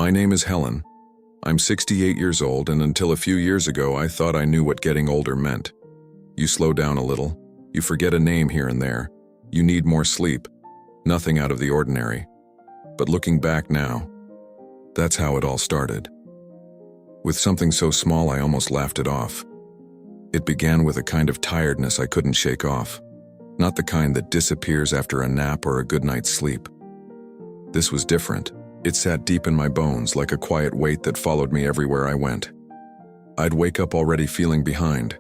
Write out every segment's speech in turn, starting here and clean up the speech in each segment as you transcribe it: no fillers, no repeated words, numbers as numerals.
My name is Helen. I'm 68 years old, and until a few years ago, I thought I knew what getting older meant. You slow down a little, you forget a name here and there, you need more sleep, nothing out of the ordinary. But looking back now, that's how it all started. With something so small I almost laughed it off. It began with a kind of tiredness I couldn't shake off, not the kind that disappears after a nap or a good night's sleep. This was different. It sat deep in my bones like a quiet weight that followed me everywhere I went. I'd wake up already feeling behind.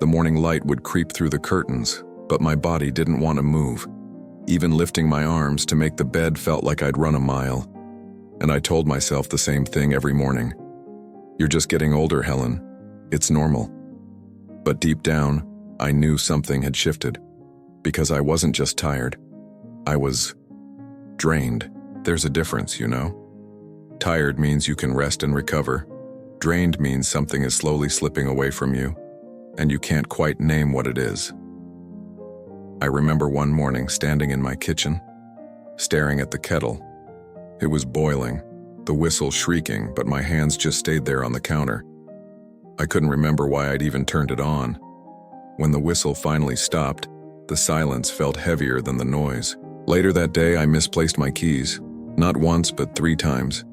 The morning light would creep through the curtains, but my body didn't want to move. Even lifting my arms to make the bed felt like I'd run a mile. And I told myself the same thing every morning. You're just getting older, Helen. It's normal. But deep down, I knew something had shifted. Because I wasn't just tired. I was drained. There's a difference, you know? Tired means you can rest and recover. Drained means something is slowly slipping away from you, and you can't quite name what it is. I remember one morning standing in my kitchen, staring at the kettle. It was boiling, the whistle shrieking, but my hands just stayed there on the counter. I couldn't remember why I'd even turned it on. When the whistle finally stopped, the silence felt heavier than the noise. Later that day, I misplaced my keys. Not once, but 3 times.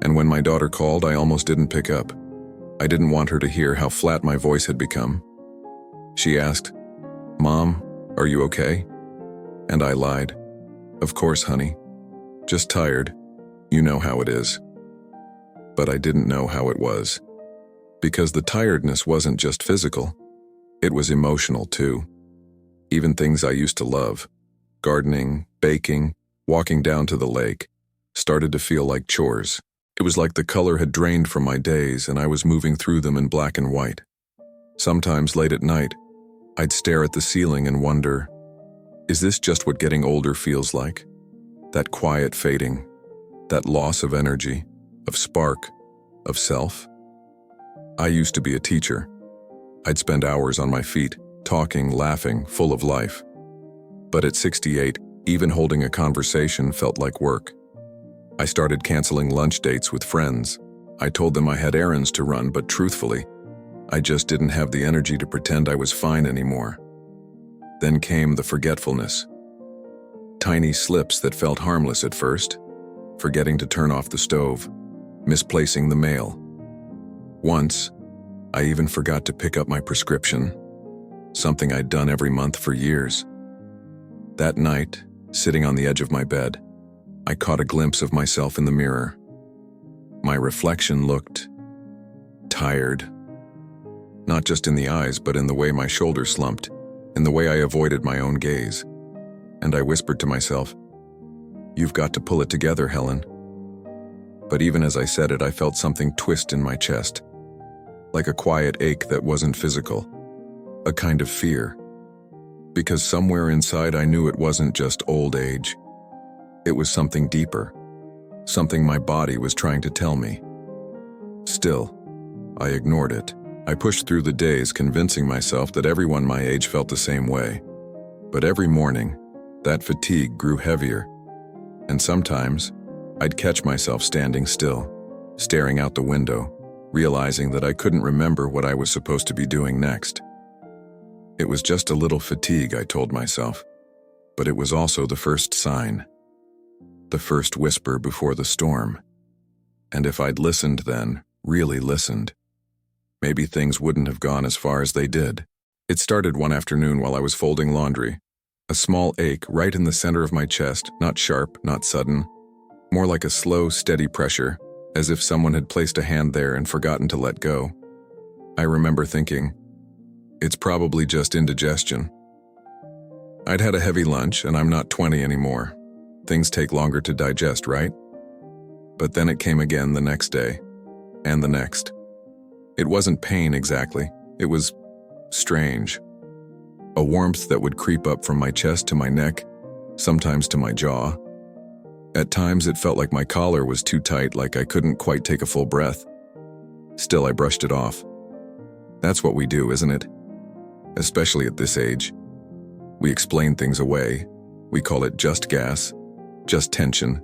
And when my daughter called, I almost didn't pick up. I didn't want her to hear how flat my voice had become. She asked, "Mom, are you okay?" And I lied. "Of course, honey. Just tired. You know how it is." But I didn't know how it was. Because the tiredness wasn't just physical. It was emotional, too. Even things I used to love, gardening, baking, walking down to the lake, started to feel like chores. It was like the color had drained from my days and I was moving through them in black and white. Sometimes late at night, I'd stare at the ceiling and wonder, is this just what getting older feels like? That quiet fading, that loss of energy, of spark, of self? I used to be a teacher. I'd spend hours on my feet, talking, laughing, full of life. But at 68, even holding a conversation felt like work. I started canceling lunch dates with friends. I told them I had errands to run, but truthfully, I just didn't have the energy to pretend I was fine anymore. Then came the forgetfulness. Tiny slips that felt harmless at first. Forgetting to turn off the stove, misplacing the mail. Once, I even forgot to pick up my prescription, something I'd done every month for years. That night, sitting on the edge of my bed, I caught a glimpse of myself in the mirror. My reflection looked tired. Not just in the eyes, but in the way my shoulders slumped, in the way I avoided my own gaze. And I whispered to myself, "You've got to pull it together, Helen." But even as I said it, I felt something twist in my chest, like a quiet ache that wasn't physical, a kind of fear. Because somewhere inside I knew it wasn't just old age. It was something deeper, something my body was trying to tell me. Still, I ignored it. I pushed through the days, convincing myself that everyone my age felt the same way. But every morning, that fatigue grew heavier. And sometimes, I'd catch myself standing still, staring out the window, realizing that I couldn't remember what I was supposed to be doing next. It was just a little fatigue, I told myself, but it was also the first sign. The first whisper before the storm. And if I'd listened then, really listened, maybe things wouldn't have gone as far as they did. It started one afternoon while I was folding laundry. A small ache right in the center of my chest, not sharp, not sudden, more like a slow, steady pressure, as if someone had placed a hand there and forgotten to let go. I remember thinking, it's probably just indigestion. I'd had a heavy lunch and I'm not 20 anymore. Things take longer to digest, right? But then it came again the next day, and the next. It wasn't pain exactly, it was strange. A warmth that would creep up from my chest to my neck, sometimes to my jaw. At times it felt like my collar was too tight, like I couldn't quite take a full breath. Still, I brushed it off. That's what we do, isn't it? Especially at this age. We explain things away. We call it just gas, just tension,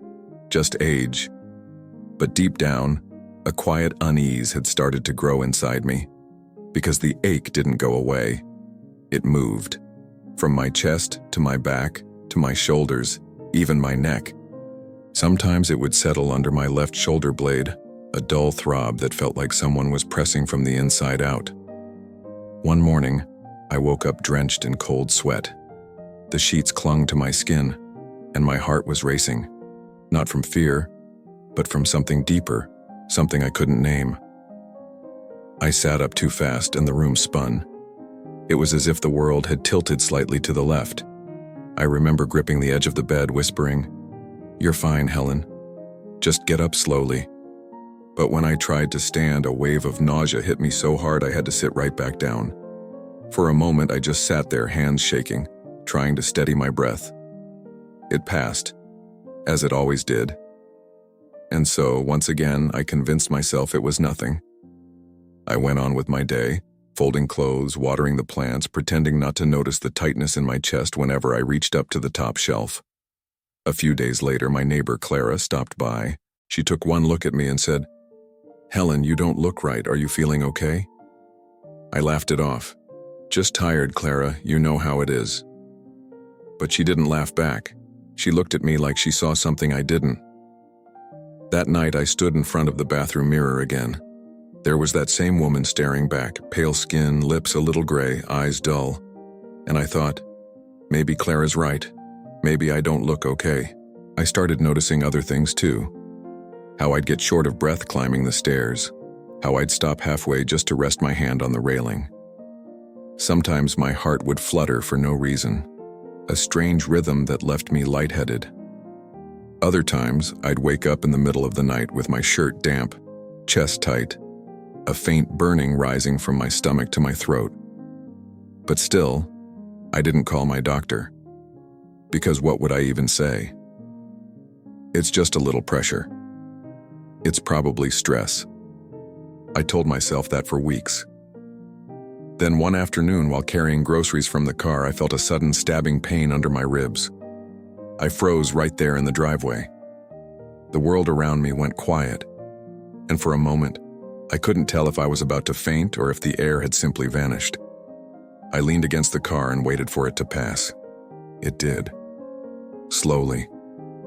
just age. But deep down, a quiet unease had started to grow inside me, because the ache didn't go away. It moved, from my chest to my back to my shoulders, even my neck. Sometimes it would settle under my left shoulder blade, a dull throb that felt like someone was pressing from the inside out. One morning, I woke up drenched in cold sweat. The sheets clung to my skin, and my heart was racing, not from fear, but from something deeper, something I couldn't name. I sat up too fast and the room spun. It was as if the world had tilted slightly to the left. I remember gripping the edge of the bed, whispering, "You're fine, Helen. Just get up slowly." But when I tried to stand, a wave of nausea hit me so hard I had to sit right back down. For a moment, I just sat there, hands shaking, trying to steady my breath. It passed, as it always did. And so, once again, I convinced myself it was nothing. I went on with my day, folding clothes, watering the plants, pretending not to notice the tightness in my chest whenever I reached up to the top shelf. A few days later, my neighbor Clara stopped by. She took one look at me and said, "Helen, you don't look right. Are you feeling okay?" I laughed it off. "Just tired, Clara. You know how it is." But she didn't laugh back. She looked at me like she saw something I didn't. That night, I stood in front of the bathroom mirror again. There was that same woman staring back, pale skin, lips a little gray, eyes dull. And I thought, maybe Clara's right. Maybe I don't look okay. I started noticing other things too. How I'd get short of breath climbing the stairs. How I'd stop halfway just to rest my hand on the railing. Sometimes my heart would flutter for no reason. A strange rhythm that left me lightheaded. Other times, I'd wake up in the middle of the night with my shirt damp, chest tight, a faint burning rising from my stomach to my throat. But still, I didn't call my doctor. Because what would I even say? It's just a little pressure. It's probably stress. I told myself that for weeks. Then one afternoon, while carrying groceries from the car, I felt a sudden stabbing pain under my ribs. I froze right there in the driveway. The world around me went quiet, and for a moment, I couldn't tell if I was about to faint or if the air had simply vanished. I leaned against the car and waited for it to pass. It did. Slowly,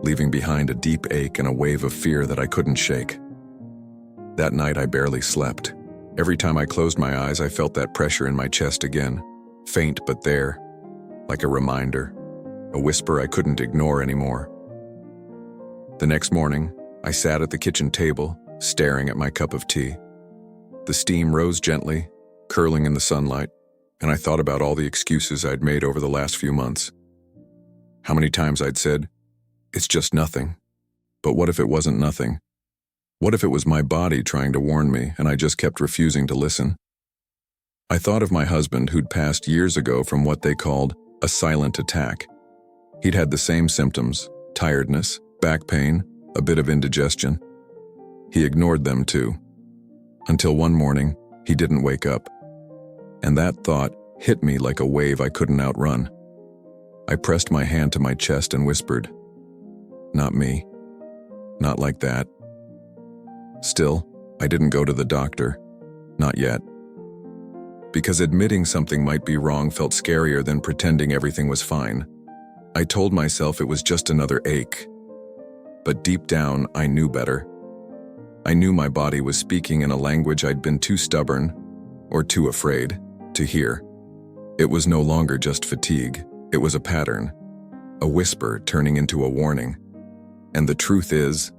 leaving behind a deep ache and a wave of fear that I couldn't shake. That night, I barely slept. Every time I closed my eyes, I felt that pressure in my chest again, faint but there, like a reminder, a whisper I couldn't ignore anymore. The next morning, I sat at the kitchen table, staring at my cup of tea. The steam rose gently, curling in the sunlight, and I thought about all the excuses I'd made over the last few months. How many times I'd said, "It's just nothing." But what if it wasn't nothing? What if it was my body trying to warn me and I just kept refusing to listen? I thought of my husband who'd passed years ago from what they called a silent attack. He'd had the same symptoms, tiredness, back pain, a bit of indigestion. He ignored them too. Until one morning, he didn't wake up. And that thought hit me like a wave I couldn't outrun. I pressed my hand to my chest and whispered, "Not me. Not like that." Still, I didn't go to the doctor. Not yet. Because admitting something might be wrong felt scarier than pretending everything was fine. I told myself it was just another ache. But deep down, I knew better. I knew my body was speaking in a language I'd been too stubborn, or too afraid, to hear. It was no longer just fatigue. It was a pattern, a whisper turning into a warning. And the truth is,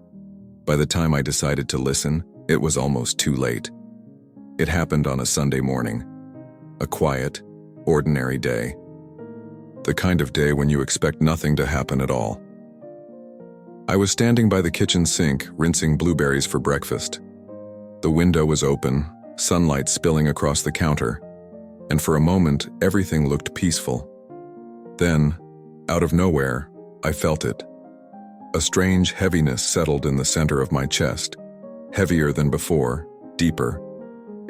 by the time I decided to listen, it was almost too late. It happened on a Sunday morning. A quiet, ordinary day. The kind of day when you expect nothing to happen at all. I was standing by the kitchen sink, rinsing blueberries for breakfast. The window was open, sunlight spilling across the counter, and for a moment, everything looked peaceful. Then, out of nowhere, I felt it. A strange heaviness settled in the center of my chest, heavier than before, deeper.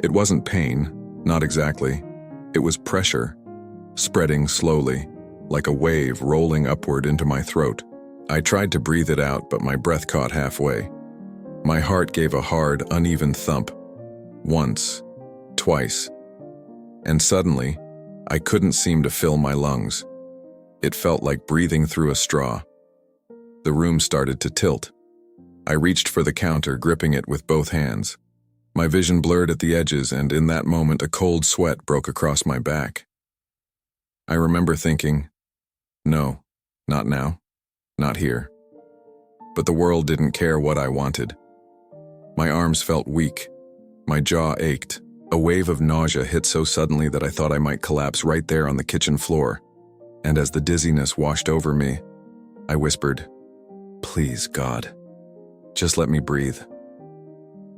It wasn't pain, not exactly. It was pressure, spreading slowly, like a wave rolling upward into my throat. I tried to breathe it out, but my breath caught halfway. My heart gave a hard, uneven thump. Once, twice. And suddenly, I couldn't seem to fill my lungs. It felt like breathing through a straw. The room started to tilt. I reached for the counter, gripping it with both hands. My vision blurred at the edges, and in that moment a cold sweat broke across my back. I remember thinking, no, not now, not here. But the world didn't care what I wanted. My arms felt weak. My jaw ached. A wave of nausea hit so suddenly that I thought I might collapse right there on the kitchen floor. And as the dizziness washed over me, I whispered, "Please, God, just let me breathe."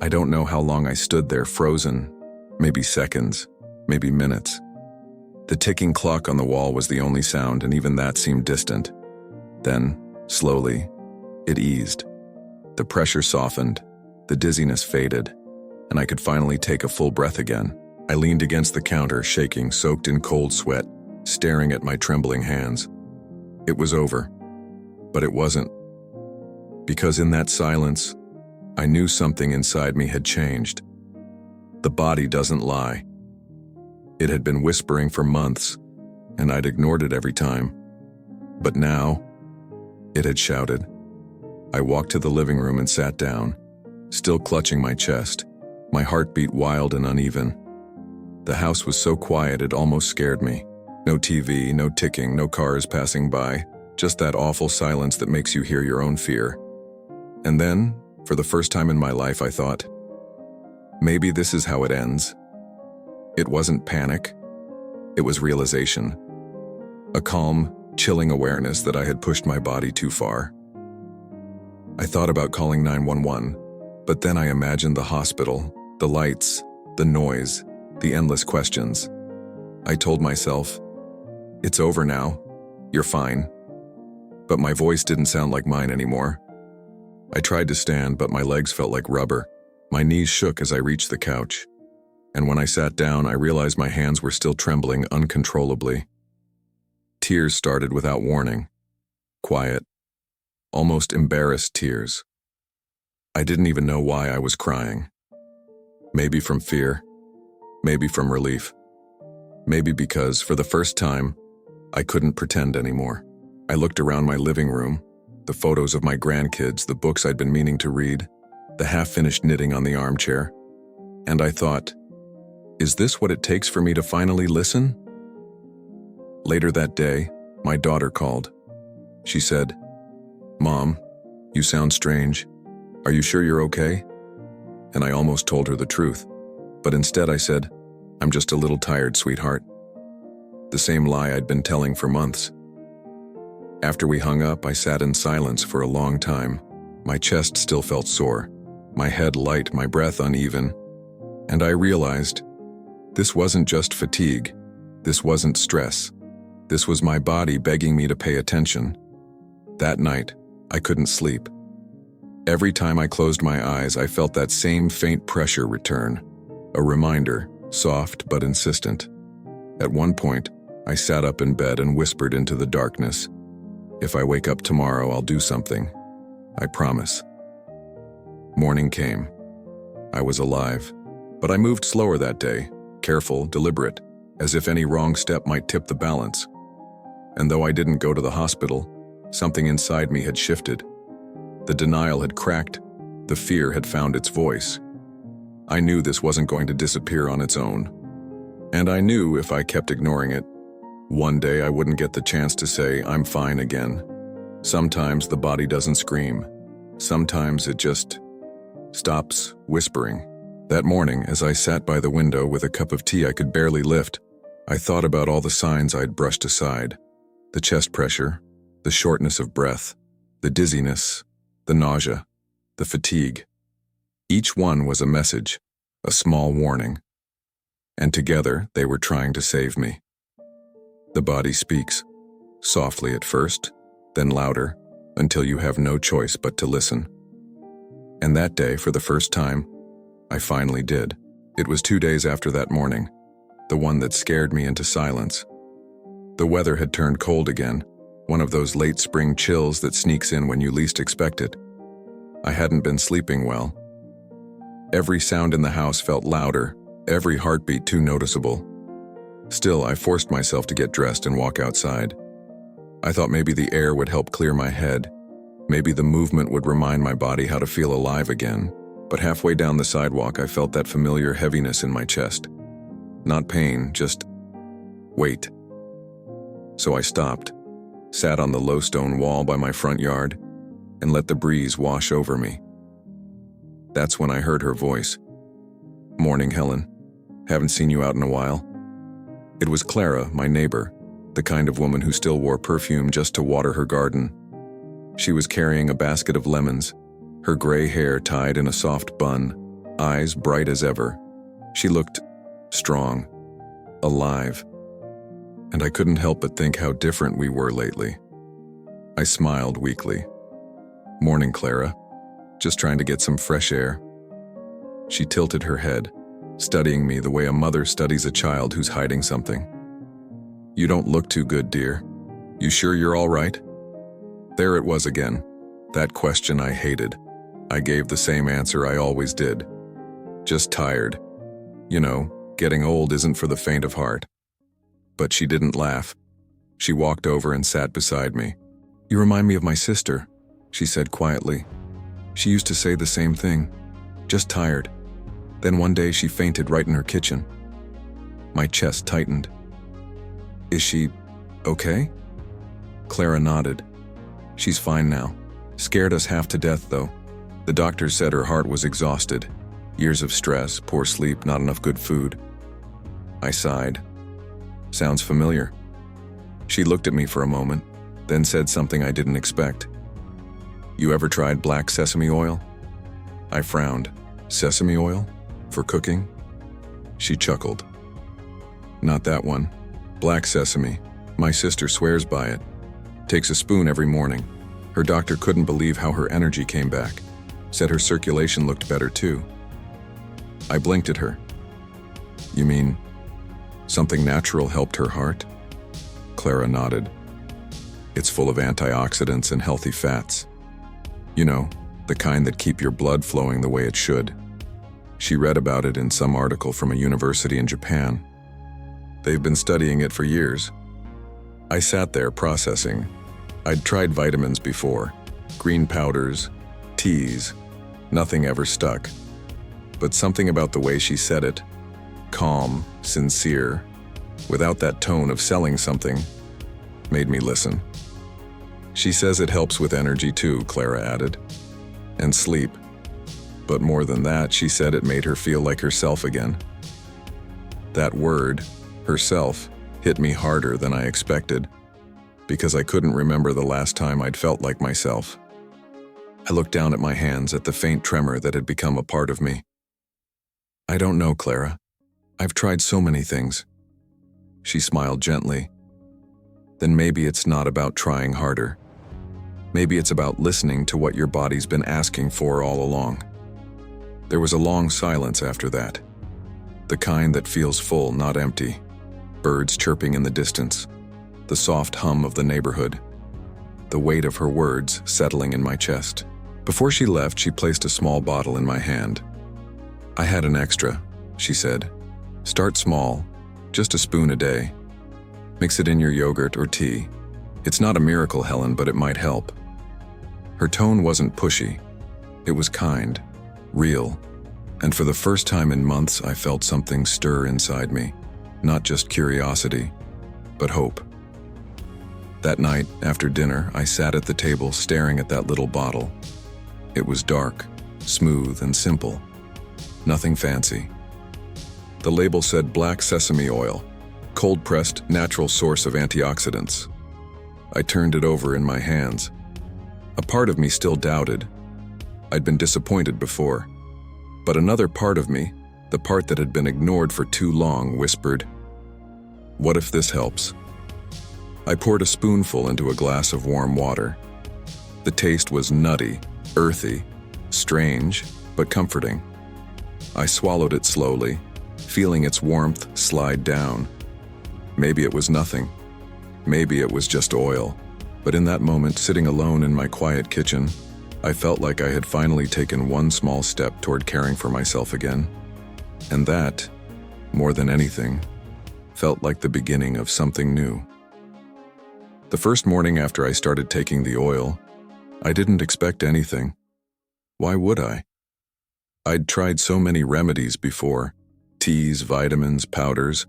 I don't know how long I stood there frozen, maybe seconds, maybe minutes. The ticking clock on the wall was the only sound, and even that seemed distant. Then, slowly, it eased. The pressure softened, the dizziness faded, and I could finally take a full breath again. I leaned against the counter, shaking, soaked in cold sweat, staring at my trembling hands. It was over, but it wasn't. Because in that silence, I knew something inside me had changed. The body doesn't lie. It had been whispering for months, and I'd ignored it every time. But now, it had shouted. I walked to the living room and sat down, still clutching my chest, my heartbeat wild and uneven. The house was so quiet it almost scared me. No TV, no ticking, no cars passing by, just that awful silence that makes you hear your own fear. And then, for the first time in my life, I thought, maybe this is how it ends. It wasn't panic. It was realization. A calm, chilling awareness that I had pushed my body too far. I thought about calling 911, but then I imagined the hospital, the lights, the noise, the endless questions. I told myself, "It's over now. You're fine." But my voice didn't sound like mine anymore. I tried to stand, but my legs felt like rubber. My knees shook as I reached the couch. And when I sat down, I realized my hands were still trembling uncontrollably. Tears started without warning. Quiet, almost embarrassed tears. I didn't even know why I was crying. Maybe from fear, maybe from relief. Maybe because, for the first time, I couldn't pretend anymore. I looked around my living room, the photos of my grandkids, the books I'd been meaning to read, the half-finished knitting on the armchair, and I thought, is this what it takes for me to finally listen? Later that day, my daughter called. She said, "Mom, you sound strange. Are you sure you're okay?" And I almost told her the truth, but instead I said, "I'm just a little tired, sweetheart." The same lie I'd been telling for months. After we hung up, I sat in silence for a long time. My chest still felt sore, my head light, my breath uneven, and I realized this wasn't just fatigue. This wasn't stress. This was my body begging me to pay attention. That night, I couldn't sleep. Every time I closed my eyes, I felt that same faint pressure return, a reminder, soft but insistent. At one point, I sat up in bed and whispered into the darkness, "If I wake up tomorrow, I'll do something. I promise." Morning came. I was alive, but I moved slower that day, careful, deliberate, as if any wrong step might tip the balance. And though I didn't go to the hospital, something inside me had shifted. The denial had cracked, the fear had found its voice. I knew this wasn't going to disappear on its own. And I knew if I kept ignoring it, one day I wouldn't get the chance to say, "I'm fine" again. Sometimes the body doesn't scream. Sometimes it just stops whispering. That morning, as I sat by the window with a cup of tea I could barely lift, I thought about all the signs I'd brushed aside. The chest pressure, the shortness of breath, the dizziness, the nausea, the fatigue. Each one was a message, a small warning. And together, they were trying to save me. The body speaks, softly at first, then louder, until you have no choice but to listen. And that day, for the first time, I finally did. It was 2 days after that morning, the one that scared me into silence. The weather had turned cold again, one of those late spring chills that sneaks in when you least expect it. I hadn't been sleeping well. Every sound in the house felt louder, every heartbeat too noticeable. Still, I forced myself to get dressed and walk outside. I thought maybe the air would help clear my head. Maybe the movement would remind my body how to feel alive again. But halfway down the sidewalk, I felt that familiar heaviness in my chest. Not pain, just weight. So I stopped, sat on the low stone wall by my front yard, and let the breeze wash over me. That's when I heard her voice. "Morning, Helen. Haven't seen you out in a while." It was Clara, my neighbor, the kind of woman who still wore perfume just to water her garden. She was carrying a basket of lemons, her gray hair tied in a soft bun, eyes bright as ever. She looked strong, alive, and I couldn't help but think how different we were lately. I smiled weakly. "Morning, Clara. Just trying to get some fresh air." She tilted her head, studying me the way a mother studies a child who's hiding something. "You don't look too good, dear. You sure you're all right?" There it was again, that question I hated. I gave the same answer I always did. Just tired. You know, getting old isn't for the faint of heart. But she didn't laugh. She walked over and sat beside me. "You remind me of my sister," she said quietly. "She used to say the same thing. Just tired. Then one day she fainted right in her kitchen." My chest tightened. "Is she okay?" Clara nodded. "She's fine now. Scared us half to death, though. The doctors said her heart was exhausted. Years of stress, poor sleep, not enough good food." I sighed. "Sounds familiar." She looked at me for a moment, then said something I didn't expect. "You ever tried black sesame oil?" I frowned. "Sesame oil? For cooking?" She chuckled. "Not that one. Black sesame. My sister swears by it. Takes a spoon every morning. Her doctor couldn't believe how her energy came back. Said her circulation looked better too." I blinked at her. "You mean something natural helped her heart?" Clara nodded. "It's full of antioxidants and healthy fats. You know, the kind that keep your blood flowing the way it should." She read about it in some article from a university in Japan. They've been studying it for years. I sat there processing. I'd tried vitamins before, green powders, teas. Nothing ever stuck. But something about the way she said it, calm, sincere, without that tone of selling something, made me listen. "She says it helps with energy too," Clara added, "and sleep. But more than that, she said it made her feel like herself again." That word, herself, hit me harder than I expected, because I couldn't remember the last time I'd felt like myself. I looked down at my hands, at the faint tremor that had become a part of me. "I don't know, Clara. I've tried so many things." She smiled gently. "Then maybe it's not about trying harder. Maybe it's about listening to what your body's been asking for all along." There was a long silence after that. The kind that feels full, not empty. Birds chirping in the distance. The soft hum of the neighborhood. The weight of her words settling in my chest. Before she left, she placed a small bottle in my hand. "I had an extra," she said. "Start small, just a spoon a day. Mix it in your yogurt or tea. It's not a miracle, Helen, but it might help." Her tone wasn't pushy. It was kind, real, and for the first time in months I felt something stir inside me. Not just curiosity, but hope. That night, after dinner, I sat at the table staring at that little bottle. It was dark, smooth, and simple. Nothing fancy. The label said black sesame oil, cold-pressed, natural source of antioxidants. I turned it over in my hands. A part of me still doubted. I'd been disappointed before. But another part of me, the part that had been ignored for too long, whispered, "What if this helps?" I poured a spoonful into a glass of warm water. The taste was nutty, earthy, strange, but comforting. I swallowed it slowly, feeling its warmth slide down. Maybe it was nothing. Maybe it was just oil. But in that moment, sitting alone in my quiet kitchen, I felt like I had finally taken one small step toward caring for myself again. And that, more than anything, felt like the beginning of something new. The first morning after I started taking the oil, I didn't expect anything. Why would I? I'd tried so many remedies before, teas, vitamins, powders,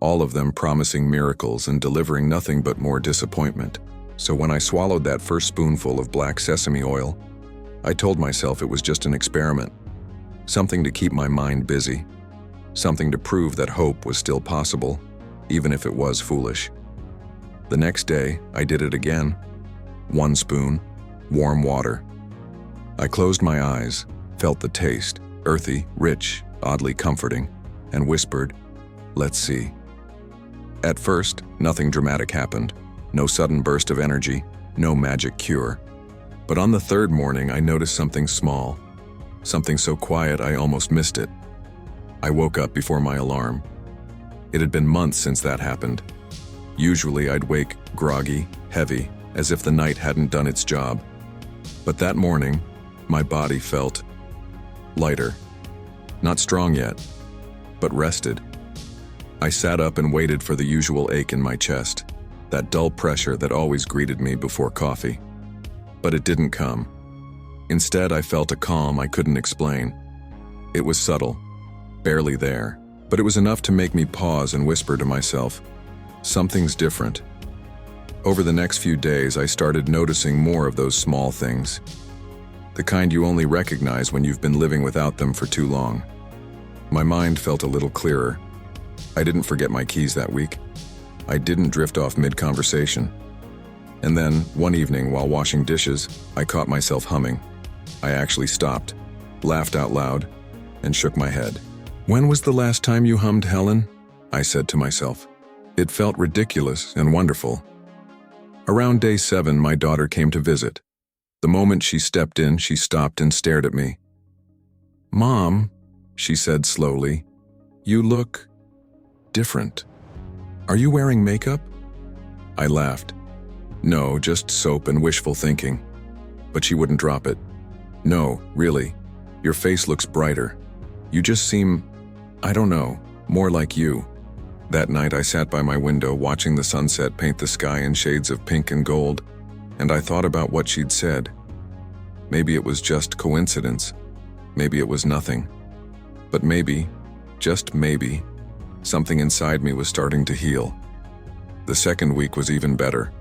all of them promising miracles and delivering nothing but more disappointment. So when I swallowed that first spoonful of black sesame oil, I told myself it was just an experiment, something to keep my mind busy, something to prove that hope was still possible, even if it was foolish. The next day, I did it again. 1 spoon, warm water. I closed my eyes, felt the taste, earthy, rich, oddly comforting, and whispered, "Let's see." At first, nothing dramatic happened. No sudden burst of energy, no magic cure. But on the third morning, I noticed something small, something so quiet I almost missed it. I woke up before my alarm. It had been months since that happened. Usually I'd wake groggy, heavy, as if the night hadn't done its job. But that morning, my body felt lighter. Not strong yet, but rested. I sat up and waited for the usual ache in my chest, that dull pressure that always greeted me before coffee. But it didn't come. Instead, I felt a calm I couldn't explain. It was subtle, barely there, but it was enough to make me pause and whisper to myself, "Something's different." Over the next few days, I started noticing more of those small things, the kind you only recognize when you've been living without them for too long. My mind felt a little clearer. I didn't forget my keys that week. I didn't drift off mid-conversation. And then, one evening while washing dishes, I caught myself humming. I actually stopped, laughed out loud, and shook my head. "When was the last time you hummed, Helen?" I said to myself. It felt ridiculous and wonderful. Around day 7, my daughter came to visit. The moment she stepped in, she stopped and stared at me. "Mom," she said slowly, "you look different. Are you wearing makeup?" I laughed. "No, just soap and wishful thinking." But she wouldn't drop it. "No, really. Your face looks brighter. You just seem, I don't know, more like you." That night I sat by my window watching the sunset paint the sky in shades of pink and gold, and I thought about what she'd said. Maybe it was just coincidence. Maybe it was nothing. But maybe, just maybe, something inside me was starting to heal. The second week was even better.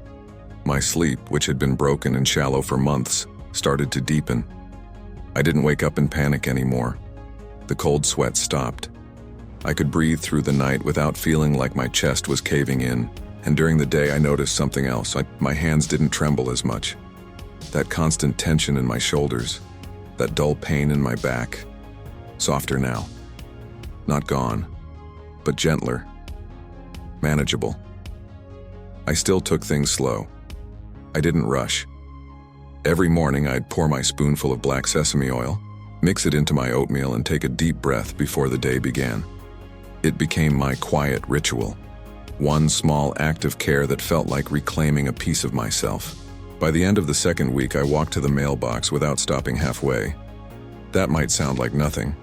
My sleep, which had been broken and shallow for months, started to deepen. I didn't wake up in panic anymore. The cold sweat stopped. I could breathe through the night without feeling like my chest was caving in, and during the day I noticed something else. My hands didn't tremble as much. That constant tension in my shoulders, that dull pain in my back, softer now. Not gone, but gentler, manageable. I still took things slow. I didn't rush. Every morning I'd pour my spoonful of black sesame oil, mix it into my oatmeal, and take a deep breath before the day began. It became my quiet ritual, one small act of care that felt like reclaiming a piece of myself. By the end of the second week, I walked to the mailbox without stopping halfway. That might sound like nothing,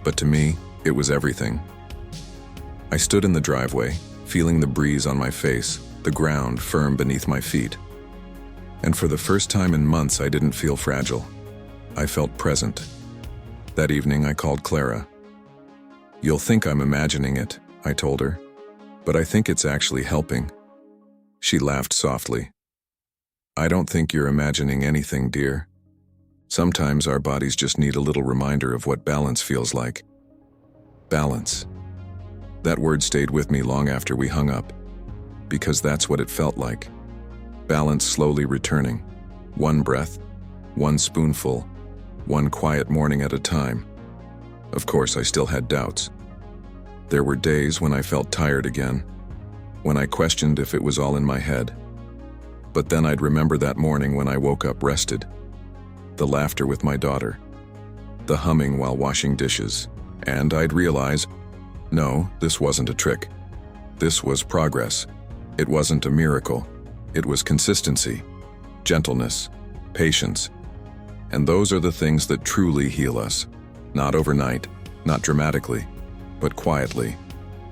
but to me, it was everything. I stood in the driveway, feeling the breeze on my face, the ground firm beneath my feet. And for the first time in months, I didn't feel fragile. I felt present. That evening, I called Clara. "You'll think I'm imagining it," I told her, "but I think it's actually helping." She laughed softly. "I don't think you're imagining anything, dear. Sometimes our bodies just need a little reminder of what balance feels like." Balance. That word stayed with me long after we hung up, because that's what it felt like. Balance slowly returning. One breath, one spoonful, one quiet morning at a time. Of course, I still had doubts. There were days when I felt tired again, when I questioned if it was all in my head. But then I'd remember that morning when I woke up rested. The laughter with my daughter, the humming while washing dishes, and I'd realize, no, this wasn't a trick. This was progress. It wasn't a miracle. It was consistency, gentleness, patience. And those are the things that truly heal us. Not overnight, not dramatically, but quietly,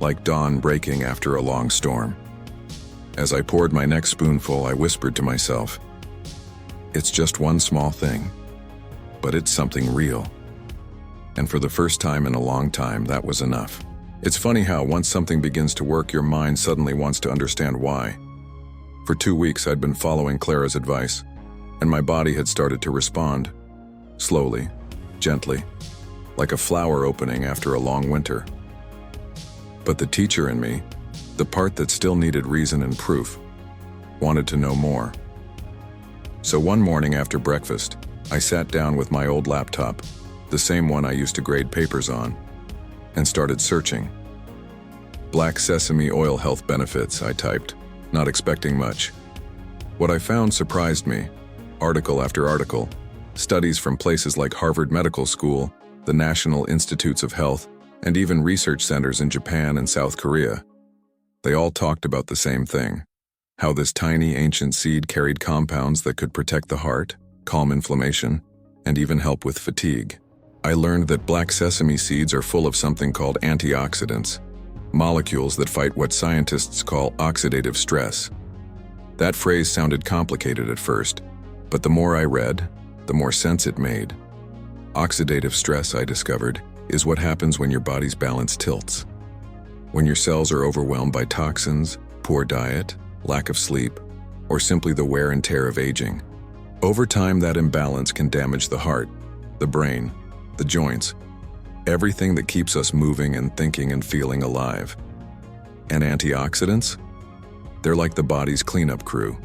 like dawn breaking after a long storm. As I poured my next spoonful, I whispered to myself, "It's just one small thing, but it's something real." And for the first time in a long time, that was enough. It's funny how once something begins to work, your mind suddenly wants to understand why. For 2 weeks, I'd been following Clara's advice, and my body had started to respond. Slowly, gently, like a flower opening after a long winter. But the teacher in me, the part that still needed reason and proof, wanted to know more. So one morning after breakfast, I sat down with my old laptop, the same one I used to grade papers on, and started searching. Black sesame oil health benefits, I typed, not expecting much. What I found surprised me. Article after article, studies from places like Harvard Medical School, the National Institutes of Health, and even research centers in Japan and South Korea. They all talked about the same thing, how this tiny ancient seed carried compounds that could protect the heart, calm inflammation, and even help with fatigue. I learned that black sesame seeds are full of something called antioxidants, molecules that fight what scientists call oxidative stress. That phrase sounded complicated at first, but the more I read, the more sense it made. Oxidative stress, I discovered, is what happens when your body's balance tilts. When your cells are overwhelmed by toxins, poor diet, lack of sleep, or simply the wear and tear of aging. Over time, that imbalance can damage the heart, the brain, the joints, everything that keeps us moving and thinking and feeling alive. And antioxidants? They're like the body's cleanup crew.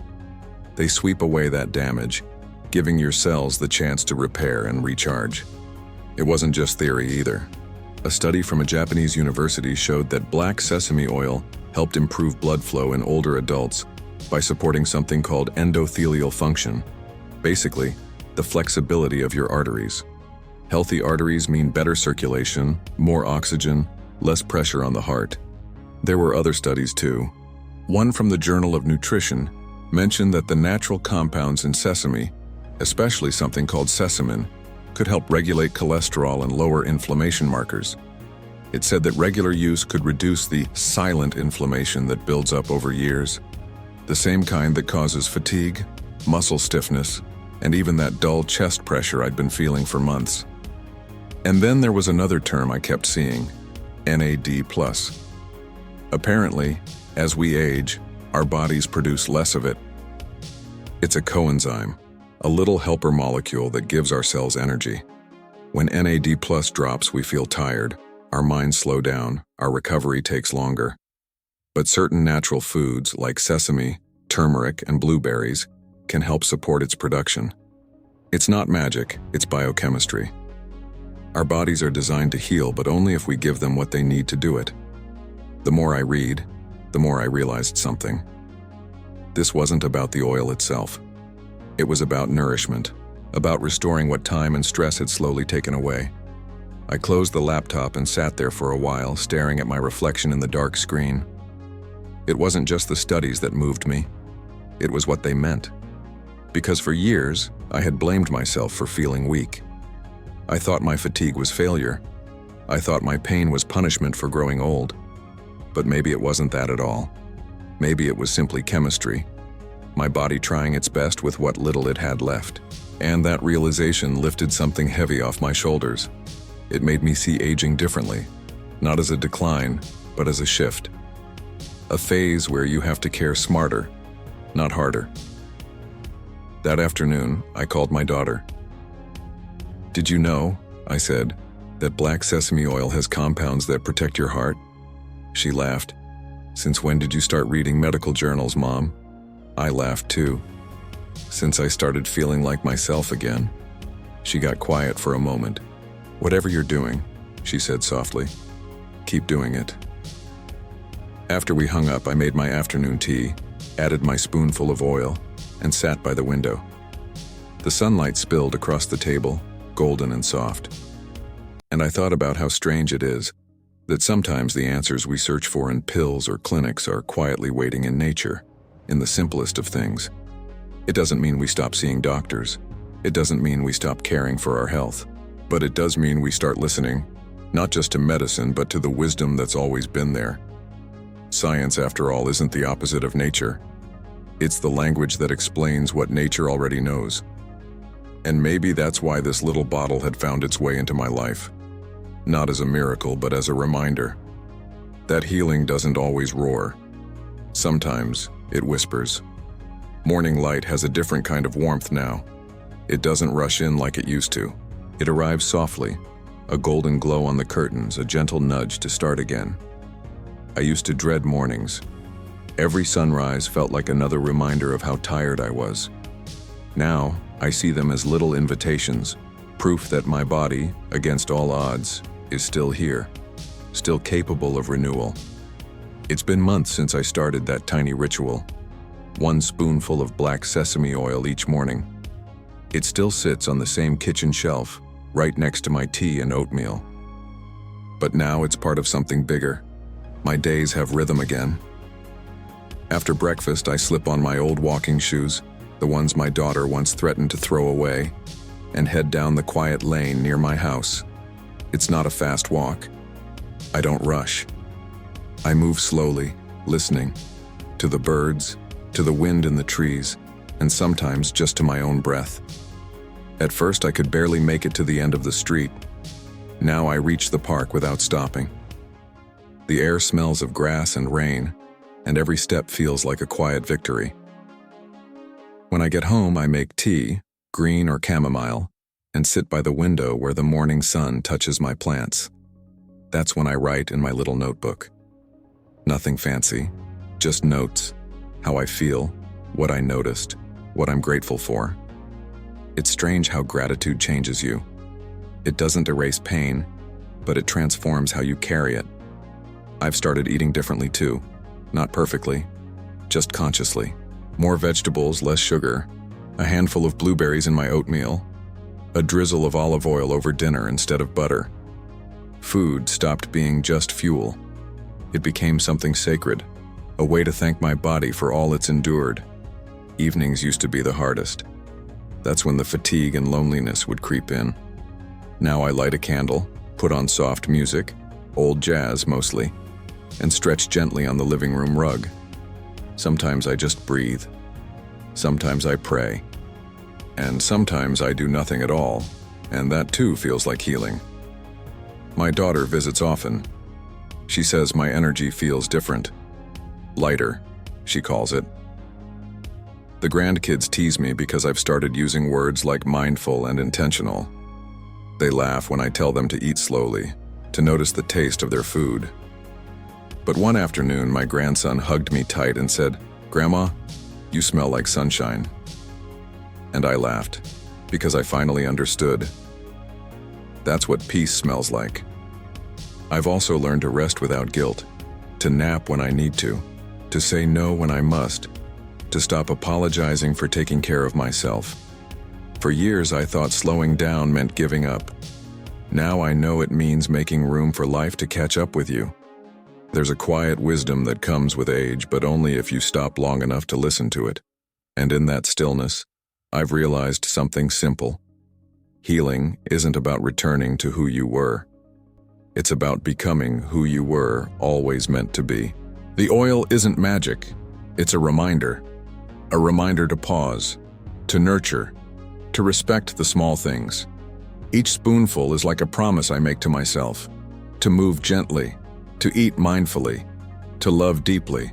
They sweep away that damage, giving your cells the chance to repair and recharge. It wasn't just theory either. A study from a Japanese university showed that black sesame oil helped improve blood flow in older adults by supporting something called endothelial function. Basically, the flexibility of your arteries. Healthy arteries mean better circulation, more oxygen, less pressure on the heart. There were other studies too. One from the Journal of Nutrition mentioned that the natural compounds in sesame, especially something called sesamin, could help regulate cholesterol and lower inflammation markers. It said that regular use could reduce the silent inflammation that builds up over years, the same kind that causes fatigue, muscle stiffness, and even that dull chest pressure I'd been feeling for months. And then there was another term I kept seeing, NAD+. Apparently, as we age, our bodies produce less of it. It's a coenzyme, a little helper molecule that gives our cells energy. When NAD+ drops, we feel tired, our minds slow down, our recovery takes longer. But certain natural foods like sesame, turmeric, and blueberries can help support its production. It's not magic, it's biochemistry. Our bodies are designed to heal, but only if we give them what they need to do it. The more I read, the more I realized something. This wasn't about the oil itself. It was about nourishment, about restoring what time and stress had slowly taken away. I closed the laptop and sat there for a while, staring at my reflection in the dark screen. It wasn't just the studies that moved me. It was what they meant. Because for years, I had blamed myself for feeling weak. I thought my fatigue was failure. I thought my pain was punishment for growing old. But maybe it wasn't that at all. Maybe it was simply chemistry, my body trying its best with what little it had left. And that realization lifted something heavy off my shoulders. It made me see aging differently, not as a decline, but as a shift. A phase where you have to care smarter, not harder. That afternoon, I called my daughter. "Did you know," I said, "that black sesame oil has compounds that protect your heart?" She laughed. "Since when did you start reading medical journals, Mom?" I laughed too. "Since I started feeling like myself again." She got quiet for a moment. "Whatever you're doing," she said softly, "keep doing it." After we hung up, I made my afternoon tea, added my spoonful of oil, and sat by the window. The sunlight spilled across the table, golden and soft. And I thought about how strange it is that sometimes the answers we search for in pills or clinics are quietly waiting in nature, in the simplest of things. It doesn't mean we stop seeing doctors. It doesn't mean we stop caring for our health, but it does mean we start listening, not just to medicine, but to the wisdom that's always been there. Science, after all, isn't the opposite of nature. It's the language that explains what nature already knows. And maybe that's why this little bottle had found its way into my life. Not as a miracle, but as a reminder that healing doesn't always roar. Sometimes it whispers. Morning light has a different kind of warmth now. It doesn't rush in like it used to. It arrives softly, a golden glow on the curtains, a gentle nudge to start again. I used to dread mornings. Every sunrise felt like another reminder of how tired I was. Now, I see them as little invitations, proof that my body, against all odds, is still here, still capable of renewal. It's been months since I started that tiny ritual. 1 spoonful of black sesame oil each morning. It still sits on the same kitchen shelf, right next to my tea and oatmeal. But now it's part of something bigger. My days have rhythm again. After breakfast, I slip on my old walking shoes, the ones my daughter once threatened to throw away, and head down the quiet lane near my house. It's not a fast walk. I don't rush. I move slowly, listening to the birds, to the wind in the trees, and sometimes just to my own breath. At first, I could barely make it to the end of the street. Now I reach the park without stopping. The air smells of grass and rain, and every step feels like a quiet victory. When I get home, I make tea, green or chamomile, and sit by the window where the morning sun touches my plants. That's when I write in my little notebook. Nothing fancy, just notes, how I feel, what I noticed, what I'm grateful for. It's strange how gratitude changes you. It doesn't erase pain, but it transforms how you carry it. I've started eating differently too. Not perfectly, just consciously. More vegetables, less sugar, a handful of blueberries in my oatmeal, a drizzle of olive oil over dinner instead of butter. Food stopped being just fuel. It became something sacred, a way to thank my body for all it's endured. Evenings used to be the hardest. That's when the fatigue and loneliness would creep in. Now I light a candle, put on soft music, old jazz mostly, and stretch gently on the living room rug. Sometimes I just breathe. Sometimes I pray. And sometimes I do nothing at all, and that too feels like healing. My daughter visits often. She says my energy feels different. Lighter, she calls it. The grandkids tease me because I've started using words like mindful and intentional. They laugh when I tell them to eat slowly, to notice the taste of their food. But one afternoon, my grandson hugged me tight and said, "Grandma, you smell like sunshine." And I laughed, because I finally understood. That's what peace smells like. I've also learned to rest without guilt, to nap when I need to say no when I must, to stop apologizing for taking care of myself. For years, I thought slowing down meant giving up. Now I know it means making room for life to catch up with you. There's a quiet wisdom that comes with age, but only if you stop long enough to listen to it. And in that stillness, I've realized something simple. Healing isn't about returning to who you were. It's about becoming who you were always meant to be. The oil isn't magic. It's a reminder to pause, to nurture, to respect the small things. Each spoonful is like a promise I make to myself, to move gently, to eat mindfully, to love deeply.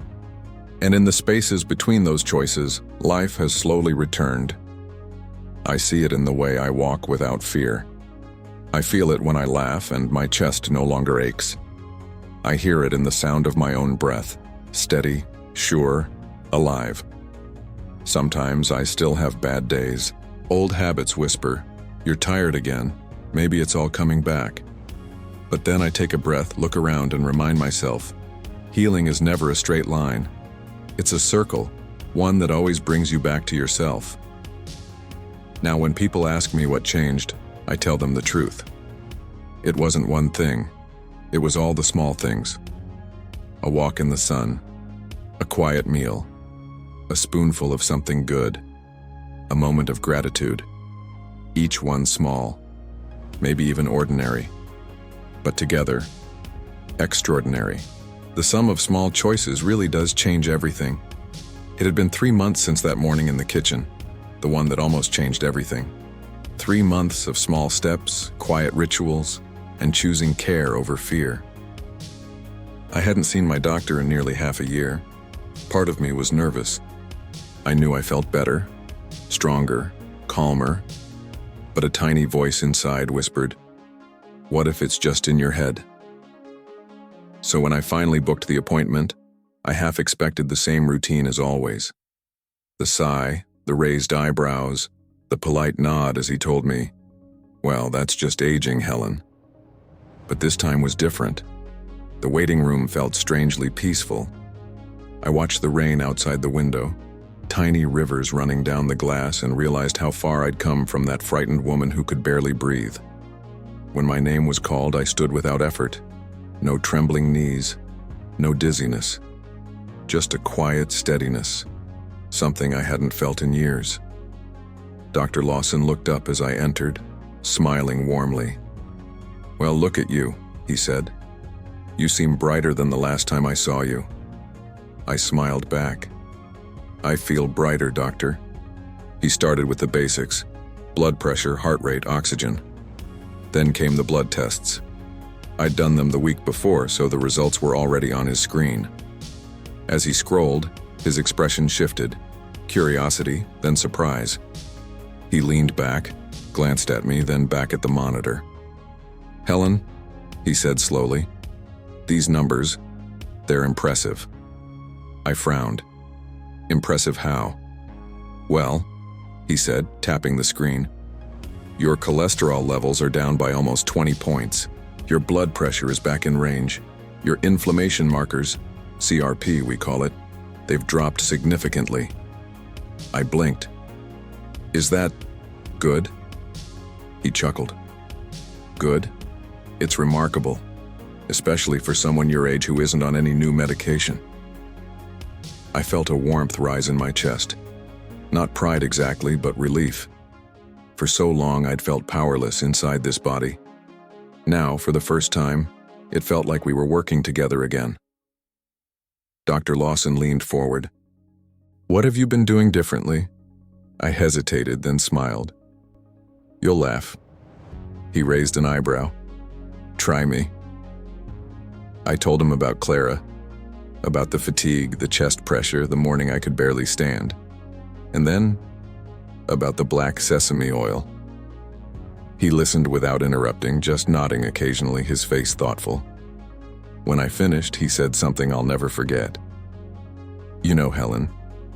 And in the spaces between those choices, life has slowly returned. I see it in the way I walk without fear. I feel it when I laugh and my chest no longer aches. I hear it in the sound of my own breath, steady, sure, alive. Sometimes I still have bad days. Old habits whisper, "You're tired again. Maybe it's all coming back." But then I take a breath, look around, and remind myself, healing is never a straight line. It's a circle, one that always brings you back to yourself. Now, when people ask me what changed, I tell them the truth. It wasn't one thing. It was all the small things. A walk in the sun, a quiet meal, a spoonful of something good, a moment of gratitude. each one small, maybe even ordinary, but together, extraordinary. The sum of small choices really does change everything. It had been 3 months since that morning in the kitchen, the one that almost changed everything. 3 months of small steps, quiet rituals, and choosing care over fear. I hadn't seen my doctor in nearly half a year. Part of me was nervous. I knew I felt better, stronger, calmer, but a tiny voice inside whispered, "What if it's just in your head?" So when I finally booked the appointment, I half expected the same routine as always. The sigh, the raised eyebrows, the polite nod as he told me, "Well, that's just aging, Helen." But this time was different. The waiting room felt strangely peaceful. I watched the rain outside the window, tiny rivers running down the glass, and realized how far I'd come from that frightened woman who could barely breathe. When my name was called, I stood without effort. No trembling knees, no dizziness, just a quiet steadiness, something I hadn't felt in years. Dr. Lawson looked up as I entered, smiling warmly. "Well, look at you," he said. "You seem brighter than the last time I saw you." I smiled back. "I feel brighter, doctor." He started with the basics: blood pressure, heart rate, oxygen. Then came the blood tests. I'd done them the week before, so the results were already on his screen. As he scrolled, his expression shifted: curiosity, then surprise. He leaned back, glanced at me, then back at the monitor. "Helen," he said slowly, "these numbers, they're impressive." I frowned. "Impressive how?" "Well," he said, tapping the screen, "your cholesterol levels are down by almost 20 points. Your blood pressure is back in range. Your inflammation markers, CRP we call it, they've dropped significantly." I blinked. "Is that good?" He chuckled. "Good? It's remarkable, especially for someone your age who isn't on any new medication." I felt a warmth rise in my chest. Not pride exactly, but relief. For so long I'd felt powerless inside this body. Now, for the first time, it felt like we were working together again. Dr. Lawson leaned forward. "What have you been doing differently?" I hesitated, then smiled. "You'll laugh." He raised an eyebrow. "Try me." I told him about Clara, about the fatigue, the chest pressure, the morning I could barely stand. And then, about the black sesame oil. He listened without interrupting, just nodding occasionally, his face thoughtful. When I finished, he said something I'll never forget. "You know, Helen,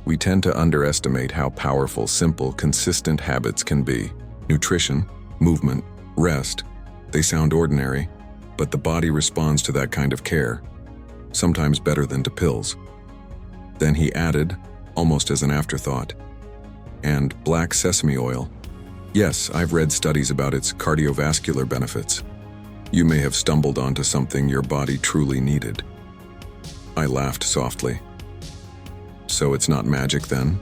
we tend to underestimate how powerful simple, consistent habits can be. Nutrition, movement, rest, they sound ordinary, but the body responds to that kind of care, sometimes better than to pills." Then he added, almost as an afterthought, "And black sesame oil. Yes, I've read studies about its cardiovascular benefits. You may have stumbled onto something your body truly needed." I laughed softly. "So it's not magic then?"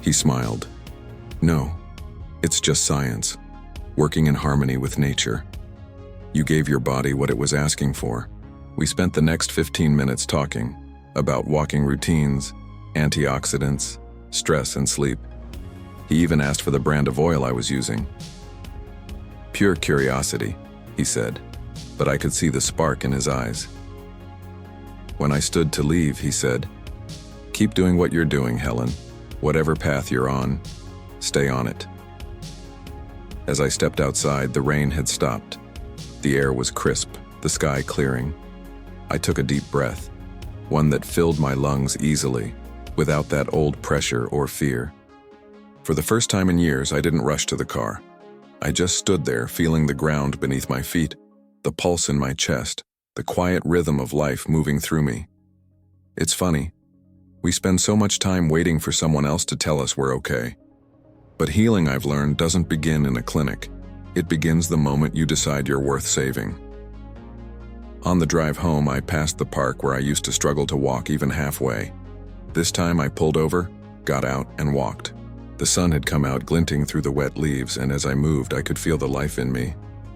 He smiled. "No, it's just science, working in harmony with nature. You gave your body what it was asking for." We spent the next 15 minutes talking about walking routines, antioxidants, stress, and sleep. He even asked for the brand of oil I was using. "Pure curiosity," he said, but I could see the spark in his eyes. When I stood to leave, he said, "Keep doing what you're doing, Helen. Whatever path you're on, stay on it." As I stepped outside, the rain had stopped. The air was crisp, the sky clearing. I took a deep breath, one that filled my lungs easily, without that old pressure or fear. For the first time in years, I didn't rush to the car. I just stood there, feeling the ground beneath my feet, the pulse in my chest, the quiet rhythm of life moving through me. It's funny. We spend so much time waiting for someone else to tell us we're okay. But healing, I've learned, doesn't begin in a clinic. It begins the moment you decide you're worth saving. On the drive home, I passed the park where I used to struggle to walk even halfway. This time I pulled over, got out, and walked. The sun had come out glinting through the wet leaves, and as I moved, I could feel the life in me.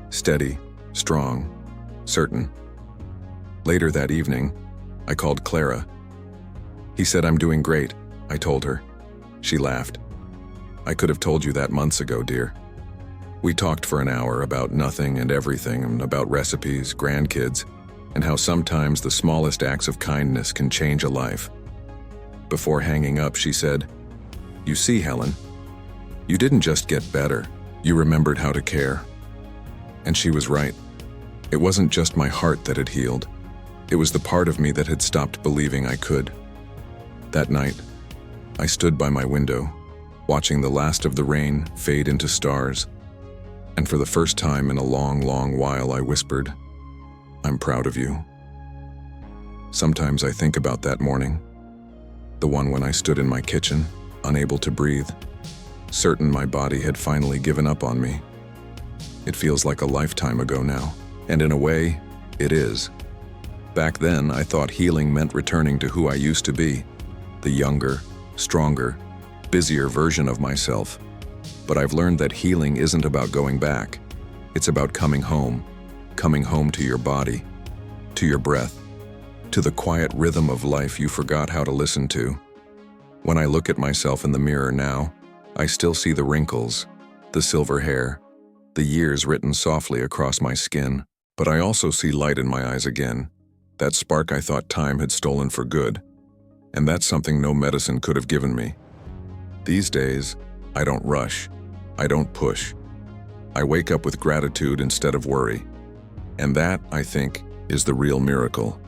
Steady, strong, certain. Later that evening, I called Clara. He said, "I'm doing great," I told her. She laughed. "I could have told you that months ago, dear." We talked for an hour about nothing and everything, and about recipes, grandkids, and how sometimes the smallest acts of kindness can change a life. Before hanging up, she said, "You see, Helen, you didn't just get better, you remembered how to care." And she was right. It wasn't just my heart that had healed. It was the part of me that had stopped believing I could. That night, I stood by my window, watching the last of the rain fade into stars, and for the first time in a long, long while, I whispered, "I'm proud of you." Sometimes I think about that morning, the one when I stood in my kitchen, unable to breathe, certain my body had finally given up on me. It feels like a lifetime ago now, and in a way, it is. Back then, I thought healing meant returning to who I used to be, the younger, stronger, busier version of myself. But I've learned that healing isn't about going back. It's about coming home to your body, to your breath, to the quiet rhythm of life you forgot how to listen to. When I look at myself in the mirror now, I still see the wrinkles, the silver hair, the years written softly across my skin, but I also see light in my eyes again, that spark I thought time had stolen for good. And that's something no medicine could have given me. These days, I don't rush. I don't push. I wake up with gratitude instead of worry. And that, I think, is the real miracle.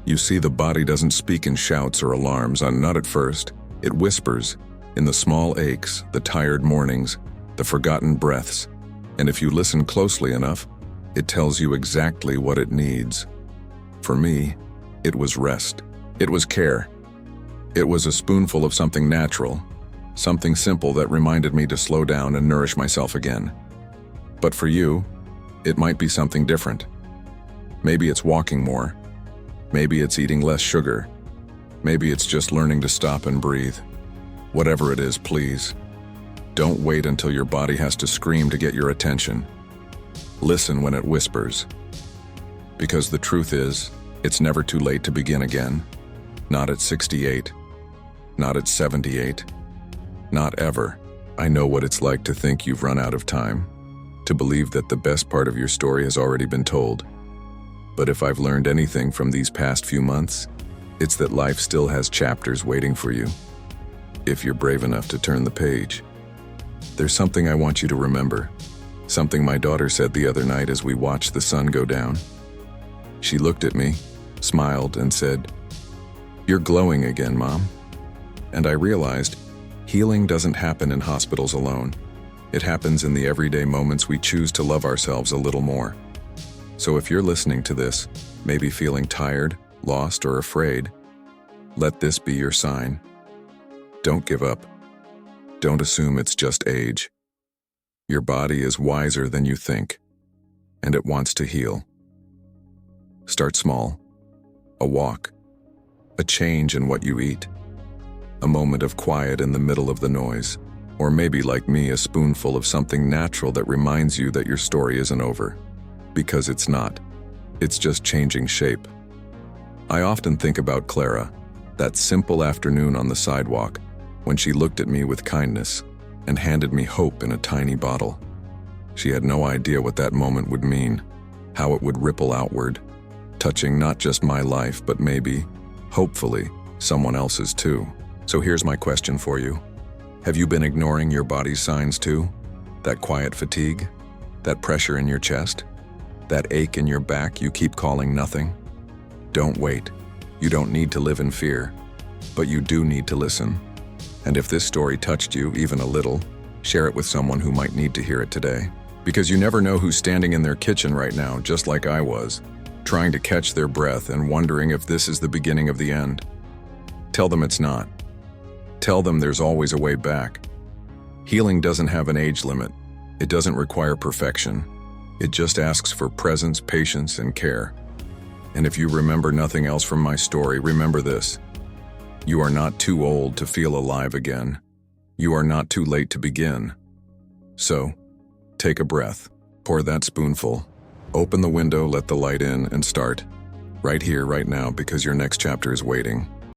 You see, the body doesn't speak in shouts or alarms, not at first. It whispers, in the small aches, the tired mornings, the forgotten breaths. And if you listen closely enough, it tells you exactly what it needs. For me, it was rest. It was care. It was a spoonful of something natural, something simple that reminded me to slow down and nourish myself again. But for you, it might be something different. Maybe it's walking more. Maybe it's eating less sugar. Maybe it's just learning to stop and breathe. Whatever it is, please, don't wait until your body has to scream to get your attention. Listen when it whispers. Because the truth is, it's never too late to begin again. Not at 68. Not at 78. Not ever. I know what it's like to think you've run out of time, to believe that the best part of your story has already been told. But if I've learned anything from these past few months, it's that life still has chapters waiting for you, if you're brave enough to turn the page. There's something I want you to remember, something my daughter said the other night as we watched the sun go down. She looked at me, smiled, and said, "You're glowing again, Mom." And I realized, healing doesn't happen in hospitals alone. It happens in the everyday moments we choose to love ourselves a little more. So if you're listening to this, maybe feeling tired, lost, or afraid, let this be your sign. Don't give up. Don't assume it's just age. Your body is wiser than you think, and it wants to heal. Start small. A walk. A change in what you eat. A moment of quiet in the middle of the noise. Or maybe, like me, a spoonful of something natural that reminds you that your story isn't over. Because it's not. It's just changing shape. I often think about Clara, that simple afternoon on the sidewalk, when she looked at me with kindness and handed me hope in a tiny bottle. She had no idea what that moment would mean, how it would ripple outward, touching not just my life, but maybe, hopefully, someone else's too. So here's my question for you. Have you been ignoring your body's signs too? That quiet fatigue? That pressure in your chest? That ache in your back you keep calling nothing? Don't wait. You don't need to live in fear, but you do need to listen. And if this story touched you even a little, share it with someone who might need to hear it today. Because you never know who's standing in their kitchen right now, just like I was, trying to catch their breath and wondering if this is the beginning of the end. Tell them it's not. Tell them there's always a way back. Healing doesn't have an age limit. It doesn't require perfection. It just asks for presence, patience, and care. And if you remember nothing else from my story, remember this. You are not too old to feel alive again. You are not too late to begin. So, take a breath, pour that spoonful, open the window, let the light in, and start. Right here, right now, because your next chapter is waiting.